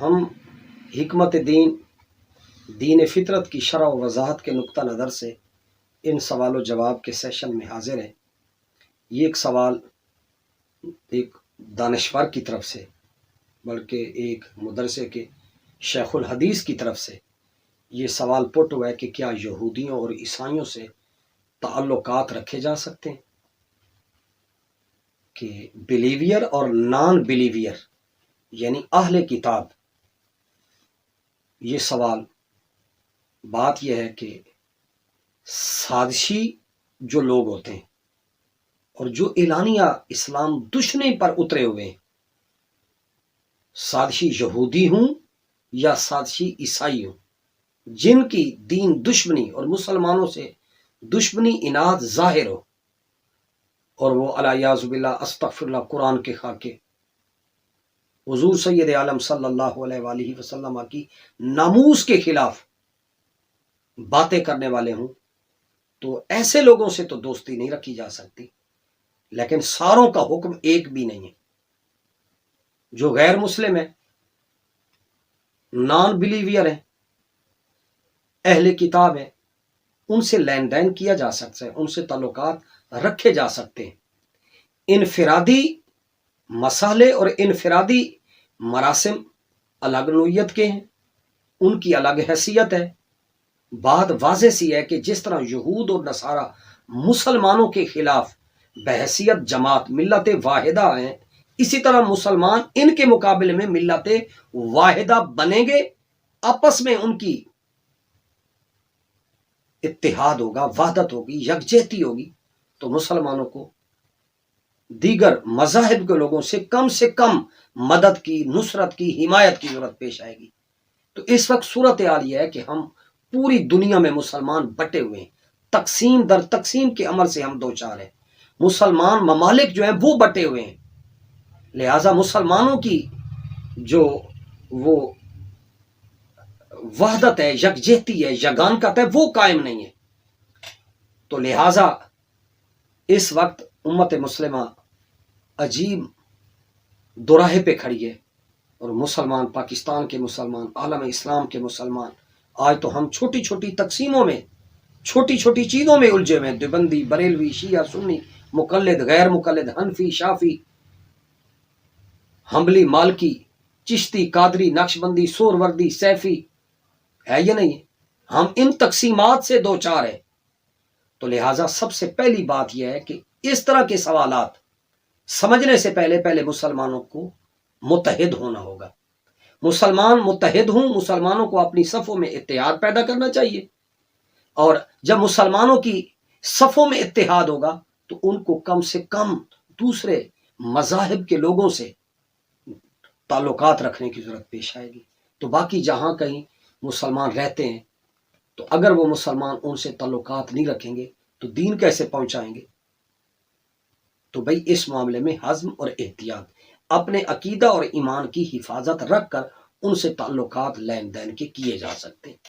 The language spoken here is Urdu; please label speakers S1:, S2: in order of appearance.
S1: ہم حکمت دین فطرت کی شرح و وضاحت کے نقطہ نظر سے ان سوال و جواب کے سیشن میں حاضر ہیں۔ یہ ایک سوال ایک دانشور کی طرف سے، بلکہ ایک مدرسے کے شیخ الحدیث کی طرف سے یہ سوال پٹ ہوا ہے کہ کیا یہودیوں اور عیسائیوں سے تعلقات رکھے جا سکتے ہیں، کہ بلیویئر اور نان بلیویئر یعنی اہل کتاب۔ یہ سوال، بات یہ ہے کہ سازشی جو لوگ ہوتے ہیں اور جو اعلانیہ اسلام دشمنی پر اترے ہوئے ہیں، سازشی یہودی ہوں یا سازشی عیسائی ہوں، جن کی دین دشمنی اور مسلمانوں سے دشمنی اناد ظاہر ہو، اور وہ الیاذ باللہ استغفر اللہ قرآن کے خاکے حضور سید عالم صلی اللہ علیہ وآلہ وسلم کی ناموس کے خلاف باتیں کرنے والے ہوں، تو ایسے لوگوں سے تو دوستی نہیں رکھی جا سکتی۔ لیکن ساروں کا حکم ایک بھی نہیں ہے۔ جو غیر مسلم ہیں، نان بلیویئر ہیں، اہل کتاب ہیں، ان سے لین دین کیا جا سکتا ہے، ان سے تعلقات رکھے جا سکتے ہیں۔ انفرادی مسئلے اور انفرادی مراسم الگ نوعیت کے ہیں، ان کی الگ حیثیت ہے۔ بات واضح سی ہے کہ جس طرح یہود اور نصارہ مسلمانوں کے خلاف بحیثیت جماعت ملت واحدہ ہیں، اسی طرح مسلمان ان کے مقابلے میں ملت واحدہ بنیں گے، آپس میں ان کی اتحاد ہوگا، وحدت ہوگی، یکجہتی ہوگی، تو مسلمانوں کو دیگر مذاہب کے لوگوں سے کم مدد کی، نصرت کی، حمایت کی ضرورت پیش آئے گی۔ تو اس وقت صورتحال یہ ہے کہ ہم پوری دنیا میں مسلمان بٹے ہوئے ہیں، تقسیم در تقسیم کے عمل سے ہم دوچار ہیں۔ مسلمان ممالک جو ہیں وہ بٹے ہوئے ہیں، لہٰذا مسلمانوں کی جو وہ وحدت ہے، یکجہتی ہے، یگانگت ہے، وہ قائم نہیں ہے۔ تو لہٰذا اس وقت امت مسلمہ عجیب دوراہے پہ کھڑی ہے، اور مسلمان، پاکستان کے مسلمان، عالم اسلام کے مسلمان، آج تو ہم چھوٹی چھوٹی تقسیموں میں، چھوٹی چھوٹی چیزوں میں الجھے ہوئے ہیں۔ دیوبندی، بریلوی، شیعہ، سنی، مقلد، غیر مقلد، حنفی، شافی، حنبلی، مالکی، چشتی، قادری، نقشبندی، سہروردی، سیفی، ہے یا نہیں؟ ہم ان تقسیمات سے دوچار ہیں۔ تو لہٰذا سب سے پہلی بات یہ ہے کہ اس طرح کے سوالات سمجھنے سے پہلے مسلمانوں کو متحد ہونا ہوگا۔ مسلمان متحد ہوں، مسلمانوں کو اپنی صفوں میں اتحاد پیدا کرنا چاہیے، اور جب مسلمانوں کی صفوں میں اتحاد ہوگا تو ان کو کم سے کم دوسرے مذاہب کے لوگوں سے تعلقات رکھنے کی ضرورت پیش آئے گی۔ تو باقی جہاں کہیں مسلمان رہتے ہیں، تو اگر وہ مسلمان ان سے تعلقات نہیں رکھیں گے تو دین کیسے پہنچائیں گے؟ تو بھئی اس معاملے میں حزم اور احتیاط، اپنے عقیدہ اور ایمان کی حفاظت رکھ کر ان سے تعلقات لین دین کے کیے جا سکتے ہیں۔